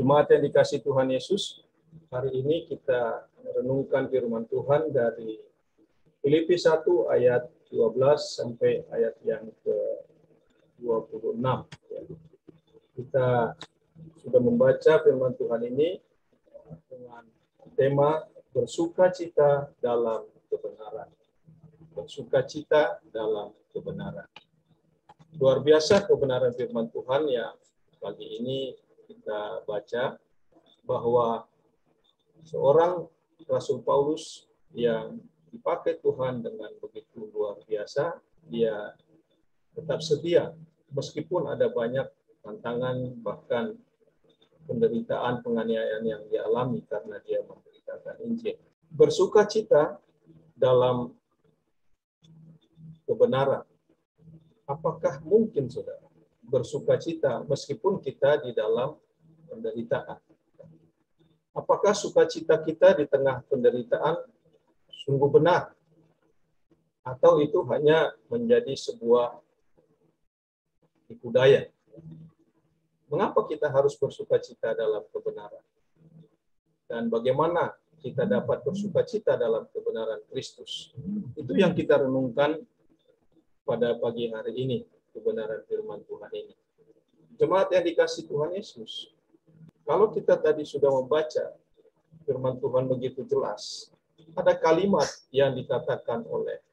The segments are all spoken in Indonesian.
Jemaat yang dikasihi Tuhan Yesus, hari ini kita renungkan firman Tuhan dari Filipi 1 ayat 12 sampai ayat yang ke-26. Kita sudah membaca firman Tuhan ini dengan tema bersukacita dalam kebenaran. Bersukacita dalam kebenaran. Luar biasa kebenaran firman Tuhan yang pagi ini kita baca, bahwa seorang Rasul Paulus yang dipakai Tuhan dengan begitu luar biasa, dia tetap setia meskipun ada banyak tantangan, bahkan penderitaan, penganiayaan yang dialami karena dia memberitakan Injil. Bersukacita dalam kebenaran. Apakah mungkin, saudara, bersukacita meskipun kita di dalam penderitaan? Apakah sukacita kita di tengah penderitaan sungguh benar? Atau itu hanya menjadi sebuah tipu daya? Mengapa kita harus bersukacita dalam kebenaran? Dan bagaimana kita dapat bersukacita dalam kebenaran Kristus? Itu yang kita renungkan pada pagi hari ini, kebenaran firman Tuhan ini. Jemaat yang dikasihi Tuhan Yesus, kalau kita tadi sudah membaca firman Tuhan begitu jelas, ada kalimat yang dikatakan oleh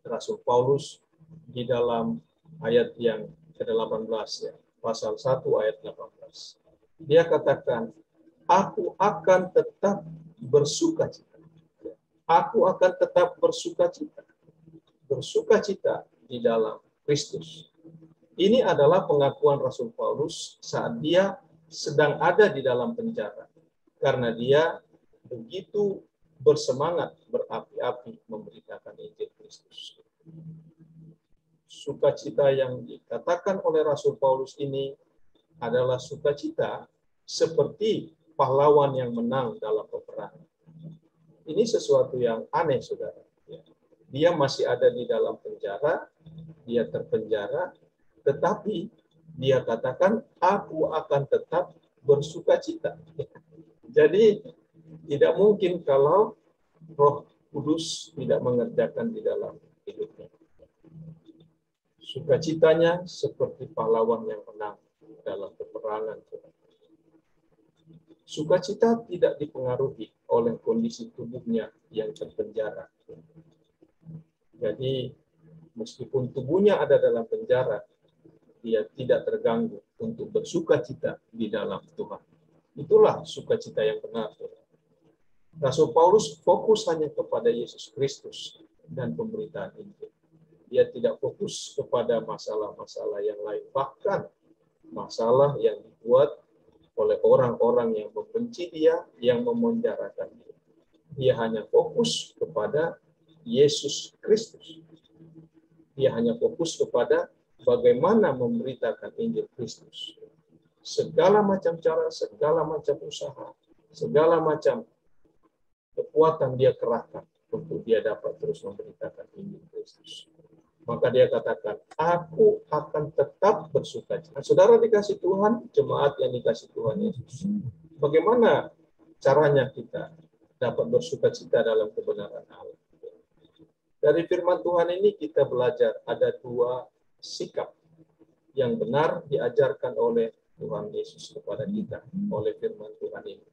Rasul Paulus di dalam ayat yang ke-18, ya, pasal 1 ayat 18. Dia katakan, aku akan tetap bersukacita. Aku akan tetap bersukacita. Bersukacita di dalam Kristus. Ini adalah pengakuan Rasul Paulus saat dia sedang ada di dalam penjara, karena dia begitu bersemangat, berapi-api memberitakan Injil Kristus. Sukacita yang dikatakan oleh Rasul Paulus ini adalah sukacita seperti pahlawan yang menang dalam peperangan. Ini sesuatu yang aneh, saudara. Dia masih ada di dalam penjara, dia terpenjara, tetapi dia katakan, aku akan tetap bersukacita. Jadi, tidak mungkin kalau Roh Kudus tidak mengerjakan di dalam hidupnya. Sukacitanya seperti pahlawan yang menang dalam peperangan. Sukacita tidak dipengaruhi oleh kondisi tubuhnya yang terpenjara. Jadi, meskipun tubuhnya ada dalam penjara, dia tidak terganggu untuk bersukacita di dalam Tuhan. Itulah sukacita yang benar. Rasul Paulus fokus hanya kepada Yesus Kristus dan pemberitaan Injil. Dia tidak fokus kepada masalah-masalah yang lain, bahkan masalah yang dibuat oleh orang-orang yang membenci dia, yang memenjarakan dia. Dia hanya fokus kepada Yesus Kristus. Dia hanya fokus kepada bagaimana memberitakan Injil Kristus. Segala macam cara, segala macam usaha, segala macam kekuatan dia kerahkan untuk dia dapat terus memberitakan Injil Kristus. Maka dia katakan, aku akan tetap bersukacita. Saudara dikasih Tuhan, jemaat yang dikasih Tuhan Yesus. Bagaimana caranya kita dapat bersukacita dalam kebenaran Allah? Dari firman Tuhan ini kita belajar ada dua sikap yang benar diajarkan oleh Tuhan Yesus kepada kita oleh firman Tuhan ini.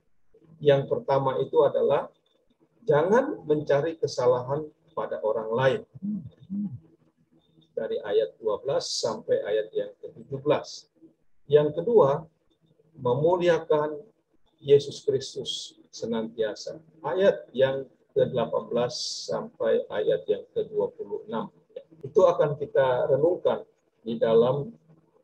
Yang pertama itu adalah jangan mencari kesalahan pada orang lain. Dari ayat 12 sampai ayat yang ke-17. Yang kedua, memuliakan Yesus Kristus senantiasa. Ayat yang ke-18 sampai ayat yang ke-26. Itu akan kita renungkan di dalam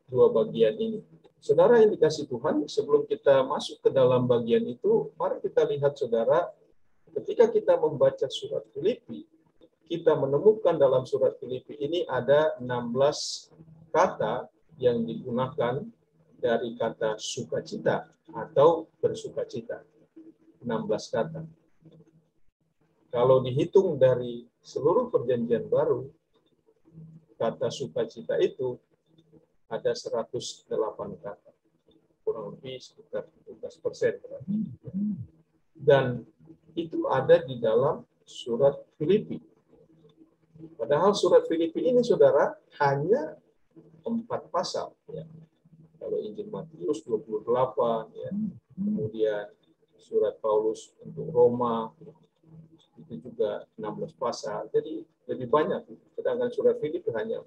dua bagian ini. Saudara yang dikasih Tuhan, sebelum kita masuk ke dalam bagian itu, mari kita lihat, saudara, ketika kita membaca surat Filipi, kita menemukan dalam surat Filipi ini ada 16 kata yang digunakan dari kata sukacita atau bersukacita. 16 kata. Kalau dihitung dari seluruh perjanjian baru, kata sukacita itu ada 108 kata. Kurang lebih sekitar 17 15%. Dan itu ada di dalam surat Filipi. Padahal surat Filipi ini, saudara, hanya 4 pasal. Ya. Kalau Injil Matius 28, ya. Kemudian surat Paulus untuk Roma, itu juga 16 pasal. Jadi lebih banyak. Sedangkan surat Filipi hanya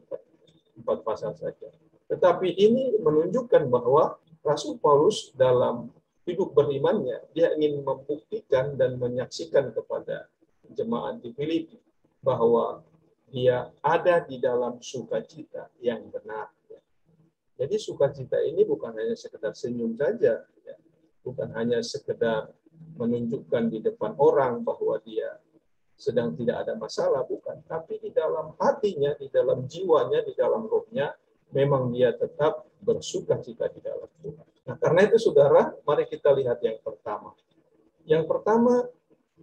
4 pasal saja. Tetapi ini menunjukkan bahwa Rasul Paulus dalam hidup berimannya, dia ingin membuktikan dan menyaksikan kepada jemaat di Filipi bahwa dia ada di dalam sukacita yang benar. Jadi sukacita ini bukan hanya sekedar senyum saja, ya. Bukan hanya sekedar menunjukkan di depan orang bahwa dia sedang tidak ada masalah, bukan. Tapi di dalam hatinya, di dalam jiwanya, di dalam rohnya, memang dia tetap bersukacita di dalam Tuhan. Nah, karena itu, saudara, mari kita lihat yang pertama. Yang pertama,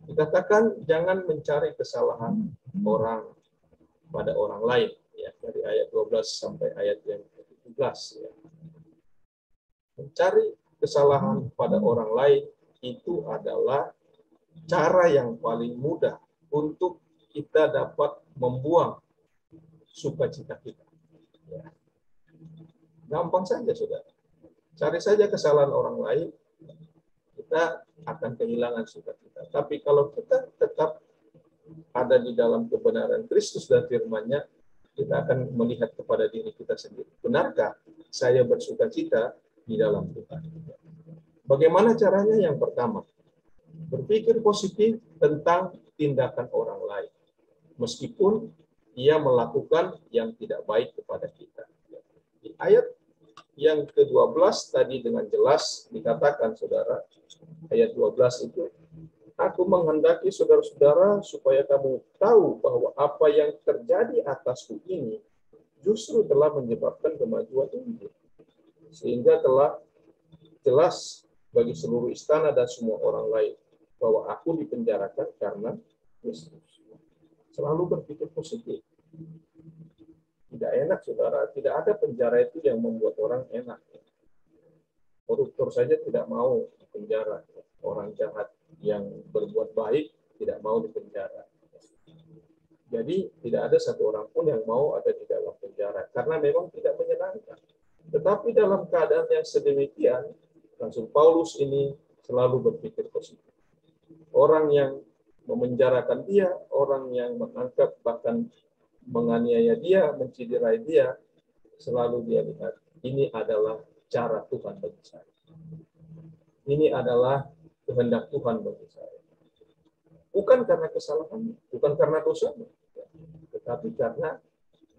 dikatakan jangan mencari kesalahan orang pada orang lain, ya, dari ayat 12 sampai ayat yang 17. Ya. Mencari kesalahan pada orang lain itu adalah cara yang paling mudah untuk kita dapat membuang sukacita kita. Ya. Gampang saja, saudara. Cari saja kesalahan orang lain, kita akan kehilangan sukacita. Tapi kalau kita tetap ada di dalam kebenaran Kristus dan firman-Nya, kita akan melihat kepada diri kita sendiri. Benarkah saya bersukacita di dalam Tuhan? Bagaimana caranya? Yang pertama, berpikir positif tentang tindakan orang lain, meskipun ia melakukan yang tidak baik kepada kita. Di ayat yang ke-12 tadi dengan jelas dikatakan, saudara, ayat 12 itu, aku menghendaki saudara-saudara supaya kamu tahu bahwa apa yang terjadi atasku ini justru telah menyebabkan kemajuan Injil. Sehingga telah jelas bagi seluruh istana dan semua orang lain bahwa aku dipenjarakan karena Kristus. Selalu berpikir positif. Tidak enak, saudara. Tidak ada penjara itu yang membuat orang enak. Koruptor saja tidak mau dipenjara. Orang jahat yang berbuat baik tidak mau dipenjara. Jadi tidak ada satu orang pun yang mau ada di dalam penjara karena memang tidak menyenangkan. Tetapi dalam keadaan yang sedemikian, Rasul Paulus ini selalu berpikir positif. Orang yang memenjarakan dia, orang yang menangkap bahkan menganiaya dia, menciderai dia, selalu dia lihat ini adalah cara Tuhan bagi saya. Ini adalah kehendak Tuhan bagi saya. Bukan karena kesalahannya, bukan karena dosanya, tetapi karena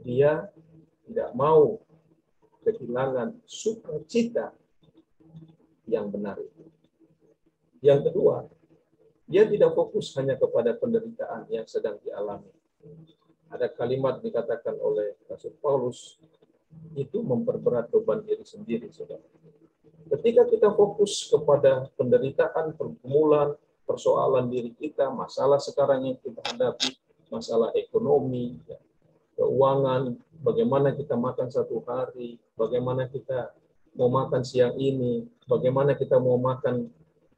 dia tidak mau kehilangan sukacita yang benar itu. Yang kedua, dia tidak fokus hanya kepada penderitaan yang sedang dialami. Ada kalimat dikatakan oleh Rasul Paulus, itu memperberat beban diri sendiri, saudara. Ketika kita fokus kepada penderitaan, pergumulan, persoalan diri kita, masalah sekarang yang kita hadapi, masalah ekonomi, keuangan, bagaimana kita makan satu hari, bagaimana kita mau makan siang ini, bagaimana kita mau makan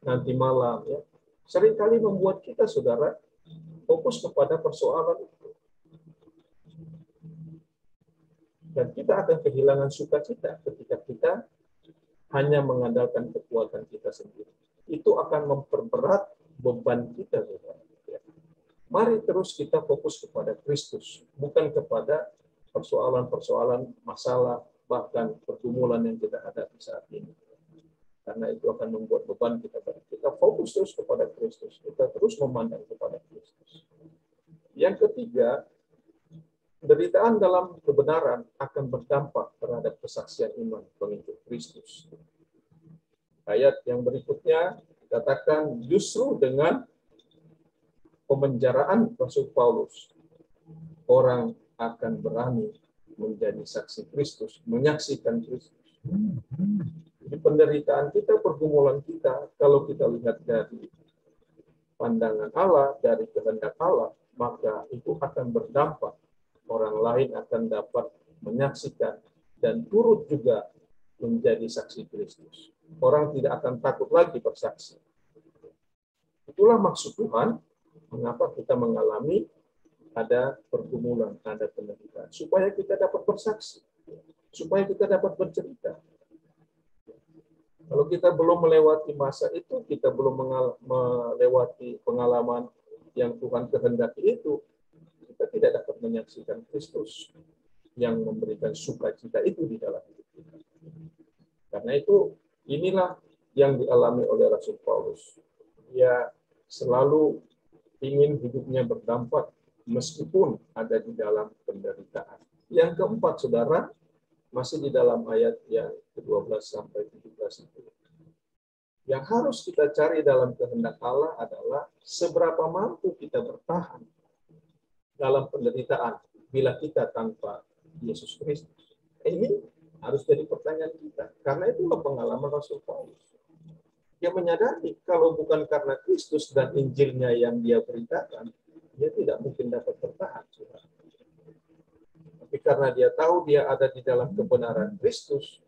nanti malam, ya. Seringkali membuat kita, saudara, fokus kepada persoalan itu. Dan kita akan kehilangan sukacita ketika kita hanya mengandalkan kekuatan kita sendiri. Itu akan memperberat beban kita, saudara. Mari terus kita fokus kepada Kristus, bukan kepada persoalan-persoalan, masalah, bahkan pergumulan yang kita hadapi saat ini. Karena itu akan membuat beban kita. Kita fokus terus kepada Kristus. Kita terus memandang kepada Kristus. Yang ketiga, penderitaan dalam kebenaran akan berdampak terhadap kesaksian iman pengikut Kristus. Ayat yang berikutnya dikatakan justru dengan pemenjaraan Rasul Paulus, orang akan berani menjadi saksi Kristus, menyaksikan Kristus. Di penderitaan kita, pergumulan kita, kalau kita lihat dari pandangan Allah, dari kehendak Allah, maka itu akan berdampak. Orang lain akan dapat menyaksikan dan turut juga menjadi saksi Kristus. orang tidak akan takut lagi bersaksi. Itulah maksud Tuhan, mengapa kita mengalami ada pergumulan, ada penderitaan. Supaya kita dapat bersaksi. Supaya kita dapat bercerita. Kalau kita belum melewati masa itu, kita belum melewati pengalaman yang Tuhan kehendaki itu, kita tidak dapat menyaksikan Kristus yang memberikan sukacita itu di dalam hidup kita. Karena itu, inilah yang dialami oleh Rasul Paulus. Dia selalu ingin hidupnya berdampak meskipun ada di dalam penderitaan. Yang keempat, saudara, masih di dalam ayat yang ke-12 sampai 17 itu. Yang harus kita cari dalam kehendak Allah adalah seberapa mampu kita bertahan dalam penderitaan bila kita tanpa Yesus Kristus. Ini harus jadi pertanyaan kita. Karena itulah pengalaman Rasul Paulus. Dia menyadari kalau bukan karena Kristus dan Injilnya yang dia beritakan, dia tidak mungkin dapat bertahan. Tapi karena dia tahu dia ada di dalam kebenaran Kristus,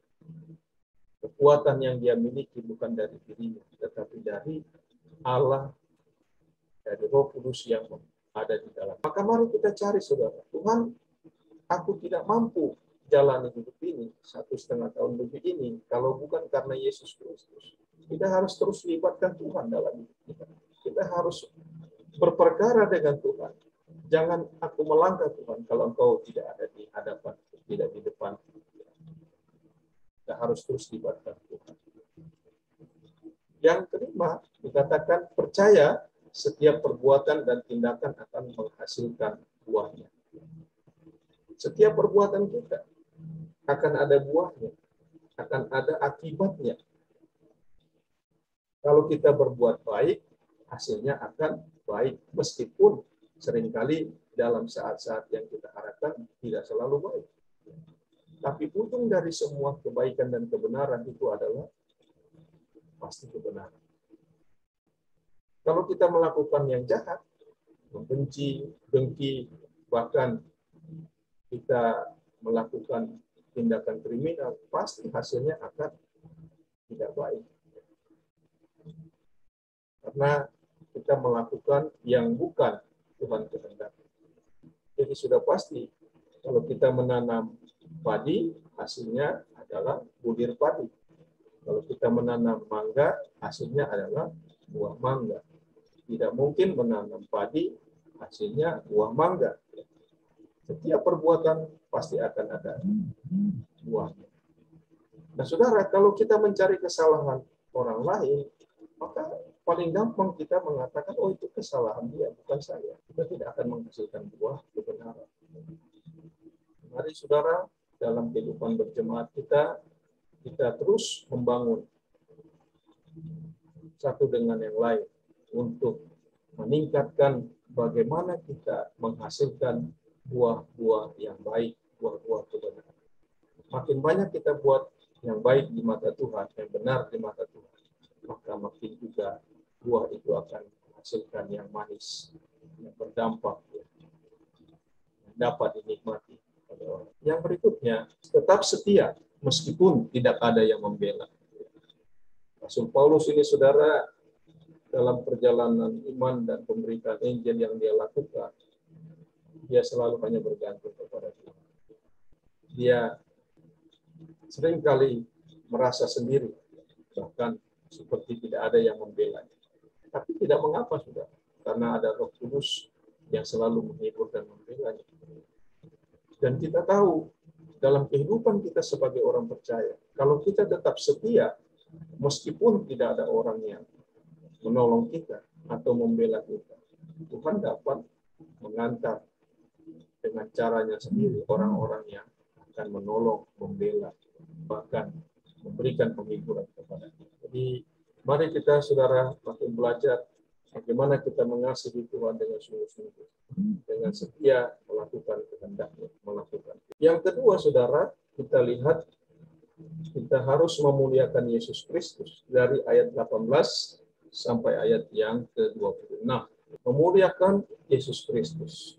kekuatan yang dia miliki bukan dari dirinya, tetapi dari Allah, dari Roh Kudus yang ada di dalam. Maka mari kita cari, saudara. Tuhan, aku tidak mampu jalani hidup ini 1,5 tahun lebih ini kalau bukan karena Yesus Kristus. Kita harus terus libatkan Tuhan dalam hidup kita. Kita harus berperkara dengan Tuhan. Jangan aku melangkah Tuhan kalau Engkau tidak ada di hadapan, tidak di depan. Kita harus terus libatkan Tuhan. Yang kelima, dikatakan percaya setiap perbuatan dan tindakan akan menghasilkan buahnya. Setiap perbuatan kita akan ada buahnya, akan ada akibatnya. Kalau kita berbuat baik, hasilnya akan baik, meskipun seringkali dalam saat-saat yang kita harapkan tidak selalu baik. Tapi ujung dari semua kebaikan dan kebenaran itu adalah pasti kebenaran. Kalau kita melakukan yang jahat, membenci, dengki, bahkan kita melakukan tindakan kriminal, pasti hasilnya akan tidak baik. Karena kita melakukan yang bukan Tuhan kehendaki. Jadi sudah pasti kalau kita menanam padi, hasilnya adalah bulir padi. Kalau kita menanam mangga, hasilnya adalah buah mangga. Tidak mungkin menanam padi, hasilnya buah mangga. Setiap perbuatan pasti akan ada buahnya. Nah, saudara, kalau kita mencari kesalahan orang lain, maka paling gampang kita mengatakan, oh itu kesalahan dia, bukan saya. Kita tidak akan menghasilkan buah kebenaran. Mari saudara, dalam kehidupan berjemaat kita terus membangun satu dengan yang lain untuk meningkatkan bagaimana kita menghasilkan buah-buah yang baik, buah-buah kebenaran. Makin banyak kita buat yang baik di mata Tuhan, yang benar di mata Tuhan, maka makin juga buah itu akan menghasilkan yang manis, yang berdampak, yang dapat dinikmati oleh orang. Yang berikutnya, tetap setia meskipun tidak ada yang membela. Rasul Paulus ini, saudara, dalam perjalanan iman dan pemberitaan Injil yang dia lakukan, dia selalu hanya bergantung kepada Tuhan. Dia seringkali merasa sendiri, bahkan seperti tidak ada yang membela. Tapi tidak mengapa, saudara, karena ada Roh Kudus yang selalu menghibur dan membela. Dan kita tahu, dalam kehidupan kita sebagai orang percaya, kalau kita tetap setia, meskipun tidak ada orang yang menolong kita atau membela kita, Tuhan dapat mengantar dengan caranya sendiri orang-orang yang akan menolong, membela, bahkan memberikan penghiburan kepada kita. Jadi, mari kita, saudara, makin belajar bagaimana kita mengasihi Tuhan dengan sungguh-sungguh, dengan setia melakukan kehendaknya, melakukan. Yang kedua, saudara, kita lihat kita harus memuliakan Yesus Kristus dari ayat 18 sampai ayat yang ke-26. Memuliakan Yesus Kristus.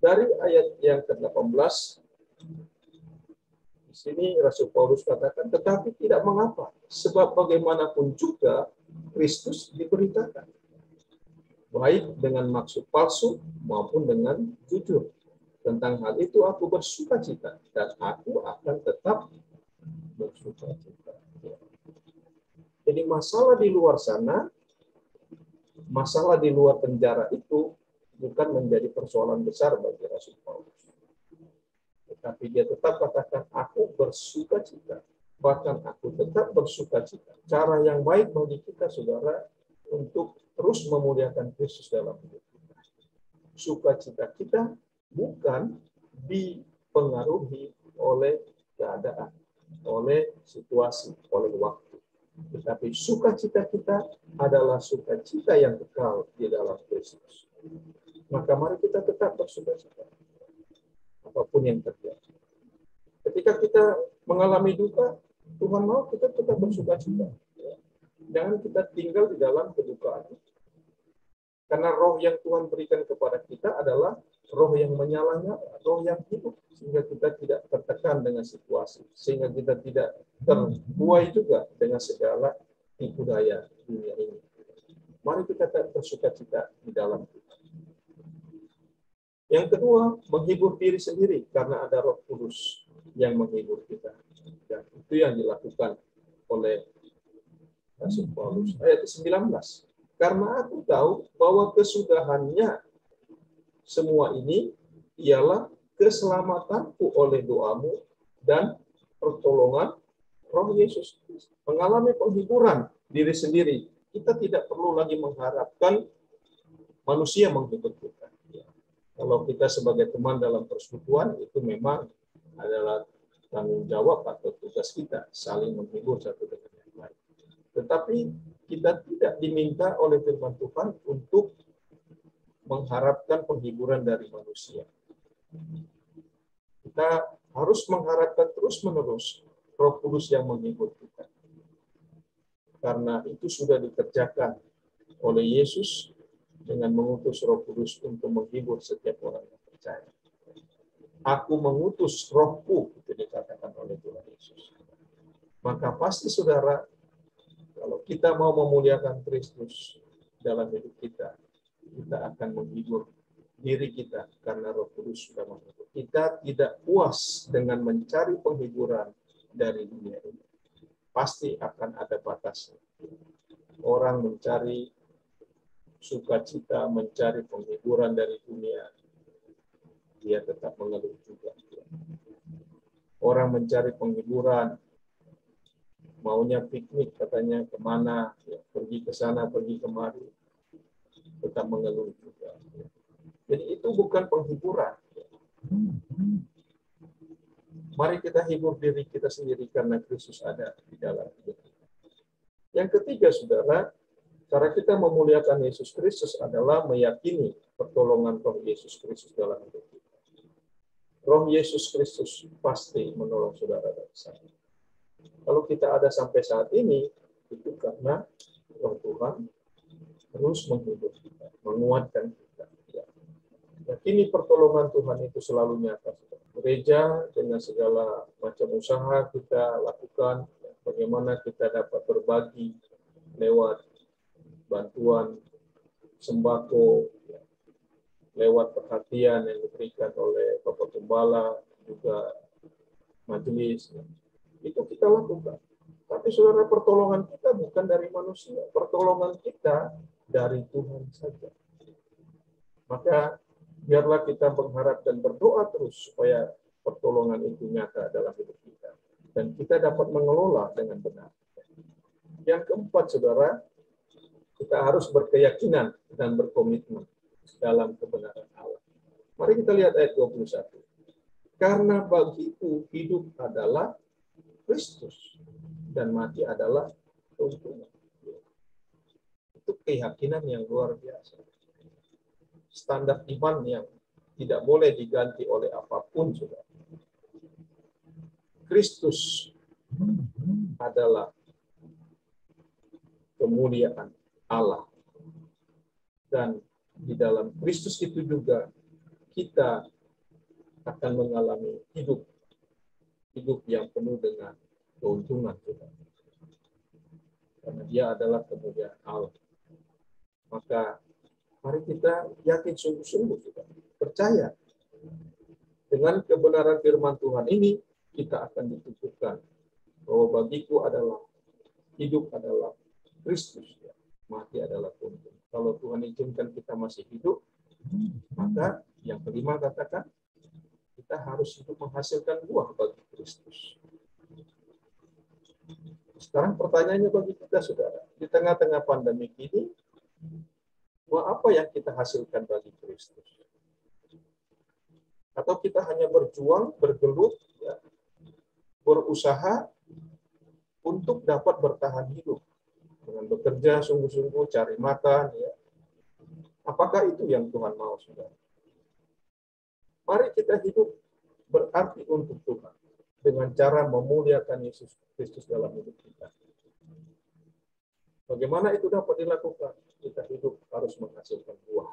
Dari ayat yang ke-18, di sini Rasul Paulus katakan, tetapi tidak mengapa. Sebab bagaimanapun juga Kristus diberitakan. Baik dengan maksud palsu maupun dengan jujur. Tentang hal itu aku bersuka cita dan aku akan tetap bersuka cita. Jadi masalah di luar sana, masalah di luar penjara itu bukan menjadi persoalan besar bagi Rasul Paulus. Tetapi dia tetap katakan, aku bersuka cita. Bahkan aku tetap bersuka cita. Cara yang baik bagi kita, saudara, untuk terus memuliakan Kristus dalam hidup kita. Sukacita kita bukan dipengaruhi oleh keadaan, oleh situasi, oleh waktu. Tetapi sukacita kita adalah sukacita yang kekal di dalam Kristus. Maka mari kita tetap bersukacita. Apapun yang terjadi. Ketika kita mengalami duka, Tuhan mau kita tetap bersukacita. Jangan kita tinggal di dalam kedukaan. Karena roh yang Tuhan berikan kepada kita adalah roh yang menyala-nyala, roh yang hidup, sehingga kita tidak tertekan dengan situasi, sehingga kita tidak terbuai juga dengan segala tipu daya dunia ini. Mari kita bersukacita di dalam kita. Yang kedua, menghibur diri sendiri karena ada Roh Kudus yang menghibur kita. Dan itu yang dilakukan oleh Rasul Paulus. Ayat 19. Karena aku tahu bahwa kesudahannya semua ini ialah keselamatanku oleh doamu dan pertolongan Roh Yesus. Mengalami penghiburan diri sendiri. Kita tidak perlu lagi mengharapkan manusia menghibur kita. Kalau kita sebagai teman dalam persekutuan, itu memang adalah tanggung jawab atau tugas kita, saling menghibur satu dengan yang lain. Tetapi kita tidak diminta oleh firman Tuhan untuk mengharapkan penghiburan dari manusia. Kita harus mengharapkan terus-menerus Roh Kudus yang menghibur kita. Karena itu sudah dikerjakan oleh Yesus dengan mengutus Roh Kudus untuk menghibur setiap orang yang percaya. Aku mengutus Rohku, itu dikatakan oleh Tuhan Yesus. Maka pasti saudara, kalau kita mau memuliakan Kristus dalam hidup kita, kita akan menghibur diri kita karena Roh Kudus sudah menghibur. Kita tidak puas dengan mencari penghiburan dari dunia ini. Pasti akan ada batasnya. Orang mencari sukacita, mencari penghiburan dari dunia, dia tetap mengeluh juga. Orang mencari penghiburan, maunya piknik, katanya kemana, ya, pergi ke sana, pergi kemari, tetap mengeluh juga. Jadi itu bukan penghiburan. Mari kita hibur diri kita sendiri karena Kristus ada di dalam hidup kita. Yang ketiga, saudara, cara kita memuliakan Yesus Kristus adalah meyakini pertolongan Roh Yesus Kristus dalam hidup kita. Roh Yesus Kristus pasti menolong saudara dan saya. Kalau kita ada sampai saat ini, itu karena Roh Tuhan terus menghibur kita, menguatkan kita. Yakini pertolongan Tuhan itu selalu nyata. Gereja dengan segala macam usaha kita lakukan, bagaimana kita dapat berbagi lewat bantuan sembako, lewat perhatian yang diberikan oleh Bapak Gembala, juga majelis, itu kita lakukan. Tapi saudara, pertolongan kita bukan dari manusia, pertolongan kita dari Tuhan saja. Maka biarlah kita berharap dan berdoa terus supaya pertolongan itu nyata dalam hidup kita. Dan kita dapat mengelola dengan benar. Yang keempat, saudara, kita harus berkeyakinan dan berkomitmen dalam kebenaran Allah. Mari kita lihat ayat 21. Karena bagiku hidup adalah Kristus dan mati adalah keuntungan. Itu keyakinan yang luar biasa. Standar iman yang tidak boleh diganti oleh apapun, saudara. Kristus adalah kemuliaan Allah. Dan di dalam Kristus itu juga kita akan mengalami hidup yang penuh dengan keuntungan, saudara. dia adalah kemuliaan Allah. Maka mari kita yakin sungguh-sungguh, kita percaya dengan kebenaran firman Tuhan ini, kita akan dituntutkan bahwa bagiku adalah hidup adalah Kristus, mati adalah untung. Kalau Tuhan izinkan kita masih hidup, maka yang kelima katakan, kita harus hidup menghasilkan buah bagi Kristus. Sekarang pertanyaannya bagi kita, saudara, di tengah-tengah pandemi ini, buah apa yang kita hasilkan bagi Kristus? Atau kita hanya berjuang, bergelut, ya, berusaha untuk dapat bertahan hidup dengan bekerja sungguh-sungguh, cari makan, ya. Apakah itu yang Tuhan mau, saudara? Mari kita hidup berarti untuk Tuhan dengan cara memuliakan Yesus Kristus dalam hidup kita. Bagaimana itu dapat dilakukan? Kita hidup harus menghasilkan buah.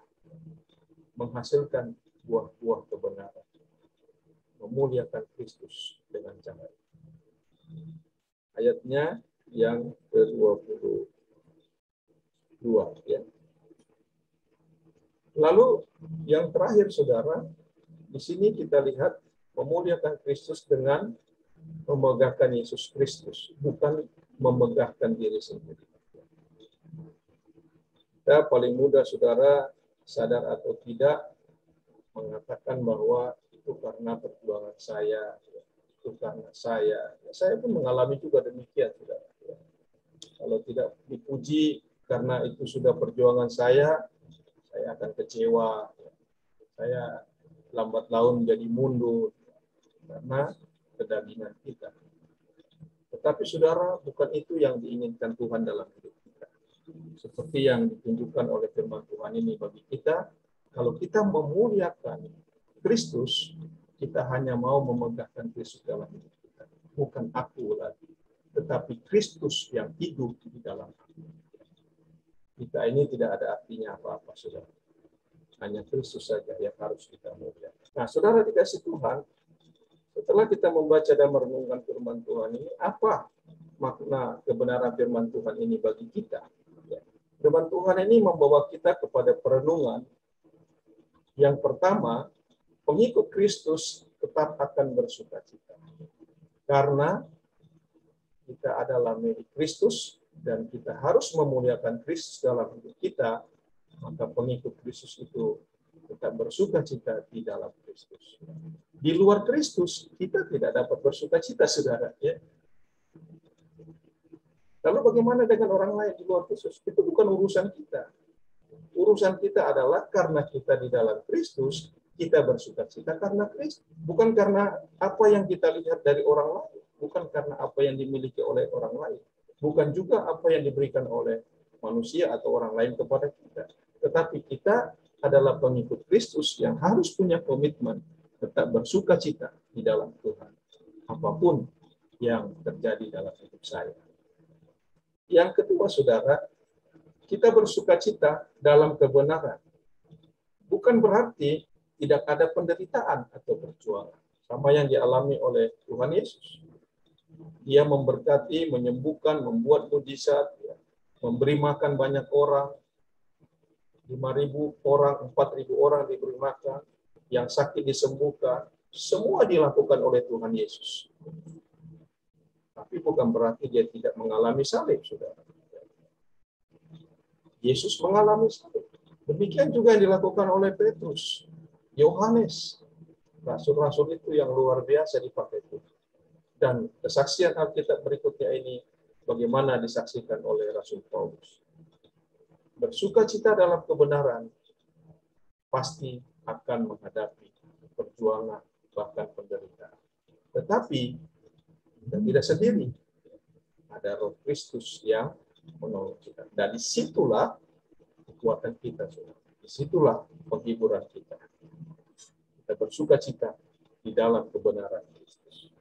Menghasilkan buah-buah kebenaran. Memuliakan Kristus dengan cara itu. Ayatnya yang ke-22. Ya. Lalu yang terakhir, saudara, di sini kita lihat memuliakan Kristus dengan memegahkan Yesus Kristus, bukan memegahkan diri sendiri. Kita paling mudah, saudara, sadar atau tidak, mengatakan bahwa itu karena perjuangan saya, itu karena saya. Saya pun mengalami juga demikian, saudara. Kalau tidak dipuji karena itu sudah perjuangan saya akan kecewa. Saya lambat laun menjadi mundur karena kedagingan kita. Tetapi saudara, bukan itu yang diinginkan Tuhan dalam hidup kita. Seperti yang ditunjukkan oleh firman Tuhan ini bagi kita, kalau kita memuliakan Kristus, kita hanya mau memegahkan Kristus dalam hidup kita. Bukan aku lagi, tetapi Kristus yang hidup di dalam aku. Kita ini tidak ada artinya apa-apa, saudara. Hanya Kristus saja yang harus kita muliakan. Nah, saudara dikasih Tuhan, setelah kita membaca dan merenungkan firman Tuhan ini, apa makna kebenaran firman Tuhan ini bagi kita? Firman Tuhan ini membawa kita kepada perenungan. Yang pertama, pengikut Kristus tetap akan bersukacita. Karena kita adalah milik Kristus, dan kita harus memuliakan Kristus dalam hidup kita, maka pengikut Kristus itu tetap bersukacita di dalam Kristus. Di luar Kristus, kita tidak dapat bersukacita, saudara. Ya. Lalu bagaimana dengan orang lain di luar Kristus? Itu bukan urusan kita. Urusan kita adalah karena kita di dalam Kristus, kita bersukacita karena Kristus. Bukan karena apa yang kita lihat dari orang lain. Bukan karena apa yang dimiliki oleh orang lain. Bukan juga apa yang diberikan oleh manusia atau orang lain kepada kita. Tetapi kita adalah pengikut Kristus yang harus punya komitmen tetap bersukacita di dalam Tuhan. Apapun yang terjadi dalam hidup saya. Yang kedua, saudara, kita bersukacita dalam kebenaran. Bukan berarti tidak ada penderitaan atau perjuangan. Sama yang dialami oleh Tuhan Yesus. Dia memberkati, menyembuhkan, membuat mujizat, ya, memberi makan banyak orang, 5.000 orang, 4.000 orang diberi makan, yang sakit disembuhkan, semua dilakukan oleh Tuhan Yesus. Tapi bukan berarti dia tidak mengalami salib, saudara. Yesus mengalami salib. Demikian juga yang dilakukan oleh Petrus, Yohanes, rasul-rasul itu yang luar biasa dipakai Tuhan. Dan kesaksian Alkitab berikutnya ini bagaimana disaksikan oleh Rasul Paulus. Bersukacita dalam kebenaran pasti akan menghadapi perjuangan, bahkan penderitaan. Tetapi kita tidak sendiri. Ada Roh Kristus yang menolong kita. Dan disitulah kekuatan kita. Disitulah penghiburan kita. Kita bersukacita di dalam kebenaran Kristus.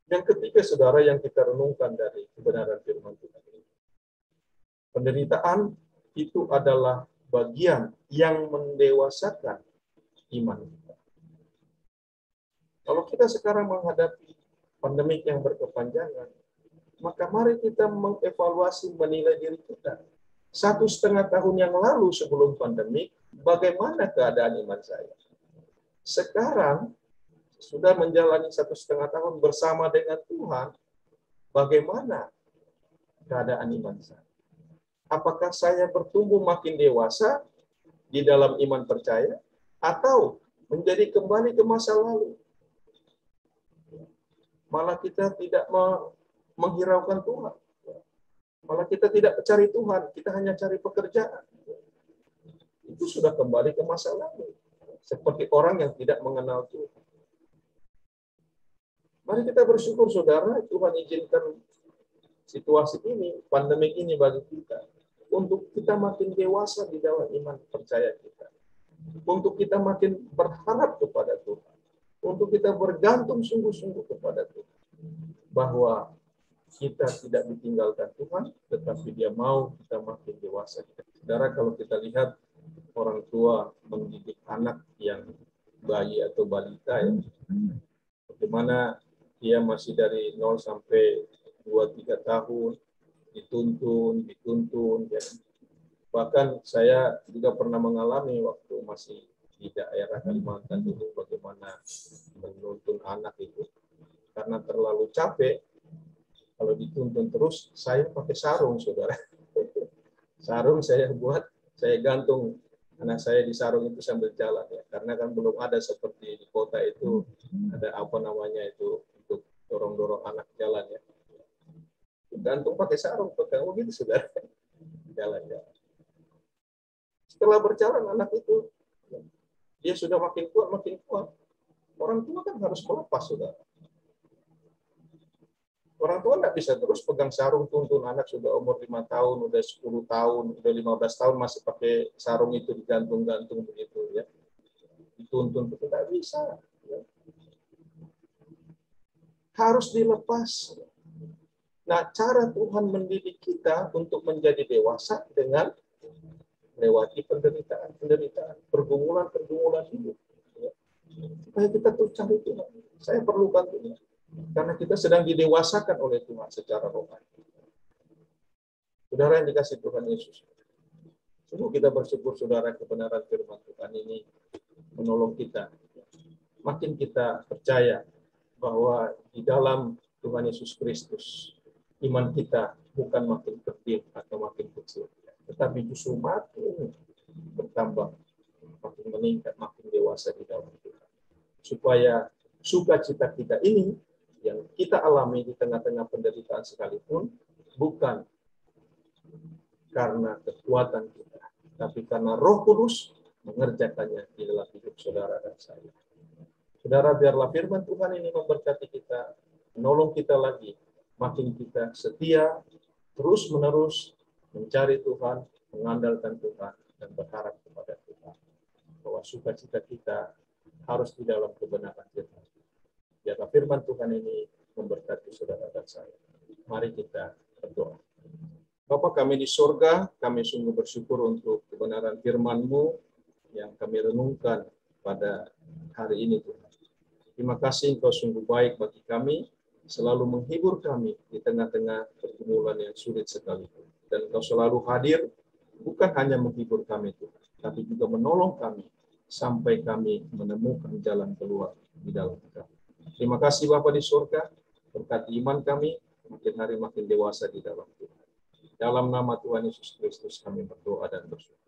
Yang ketiga, saudara, yang kita renungkan dari kebenaran firman Tuhan ini. Penderitaan itu adalah bagian yang mendewasakan iman kita. Kalau kita sekarang menghadapi pandemik yang berkepanjangan, Maka mari kita mengevaluasi, menilai diri kita. 1,5 tahun yang lalu sebelum pandemi, bagaimana keadaan iman saya? Sekarang, sudah menjalani 1,5 tahun bersama dengan Tuhan, bagaimana keadaan iman saya? Apakah saya bertumbuh makin dewasa di dalam iman percaya, atau menjadi kembali ke masa lalu? Malah kita tidak menghiraukan Tuhan. Malah kita tidak cari Tuhan, kita hanya cari pekerjaan. Itu sudah kembali ke masa lalu. Seperti orang yang tidak mengenal Tuhan. Mari kita bersyukur, saudara, Tuhan izinkan situasi ini, pandemik ini bagi kita, untuk kita makin dewasa di dalam iman percaya kita. Untuk kita makin berharap kepada Tuhan. Untuk kita bergantung sungguh-sungguh kepada Tuhan. Bahwa kita tidak ditinggalkan Tuhan, tetapi Dia mau kita makin dewasa. Saudara, kalau kita lihat orang tua mendidik anak yang bayi atau balita, ya, bagaimana dia masih dari 0 sampai 2-3 tahun, dituntun, ya. Bahkan saya juga pernah mengalami waktu masih di daerah Kalimantan dulu, bagaimana menuntun anak itu. Karena terlalu capek, kalau dituntun terus, saya pakai sarung, saudara. Sarung saya buat, saya gantung anak saya di sarung itu sambil jalan, ya. Karena kan belum ada seperti di kota itu, ada apa namanya itu, untuk dorong-dorong anak jalan, ya. Gantung pakai sarung, pegang begitu, saudara. Jalan-jalan. Setelah berjalan anak itu, dia sudah makin kuat. Orang tua kan harus melepas, saudara. Orang tua nggak bisa terus pegang sarung tuntun anak sudah umur 5 tahun, udah 10 tahun, udah 15 tahun masih pakai sarung itu digantung-gantung begitu, ya. Dituntun itu nggak bisa. Ya. Harus dilepas. Nah, cara Tuhan mendidik kita untuk menjadi dewasa dengan lewati penderitaan, pergumulan hidup. Ya. Supaya kita terus cari Tuhan. Saya perlukan Tuhan. Karena kita sedang didewasakan oleh Tuhan secara rohani. Saudara yang dikasih Tuhan Yesus. Sungguh kita bersyukur, saudara, kebenaran firman Tuhan ini menolong kita. Makin kita percaya bahwa di dalam Tuhan Yesus Kristus, iman kita bukan makin kecil atau makin kecil, tetapi justru makin bertambah, makin meningkat, makin dewasa di dalam Tuhan. Supaya sukacita kita ini yang kita alami di tengah-tengah penderitaan sekalipun, bukan karena kekuatan kita, tapi karena Roh Kudus mengerjakannya di dalam hidup saudara dan saya. Saudara, biarlah firman Tuhan ini memberkati kita, menolong kita lagi, makin kita setia, terus-menerus mencari Tuhan, mengandalkan Tuhan, dan berharap kepada Tuhan. Bahwa sukacita kita harus di dalam kebenaran firman. Biarlah firman Tuhan ini memberkati saudara dan saya. Mari kita berdoa. Bapa kami di surga, kami sungguh bersyukur untuk kebenaran firman-Mu yang kami renungkan pada hari ini, Tuhan. Terima kasih Engkau sungguh baik bagi kami, selalu menghibur kami di tengah-tengah pergumulan yang sulit sekalipun. Dan Engkau selalu hadir, bukan hanya menghibur kami, Tuhan, tapi juga menolong kami sampai kami menemukan jalan keluar di dalam kami. Terima kasih Bapa di surga, berkati iman kami, makin hari makin dewasa di dalam Tuhan. Dalam nama Tuhan Yesus Kristus kami berdoa dan bersyukur.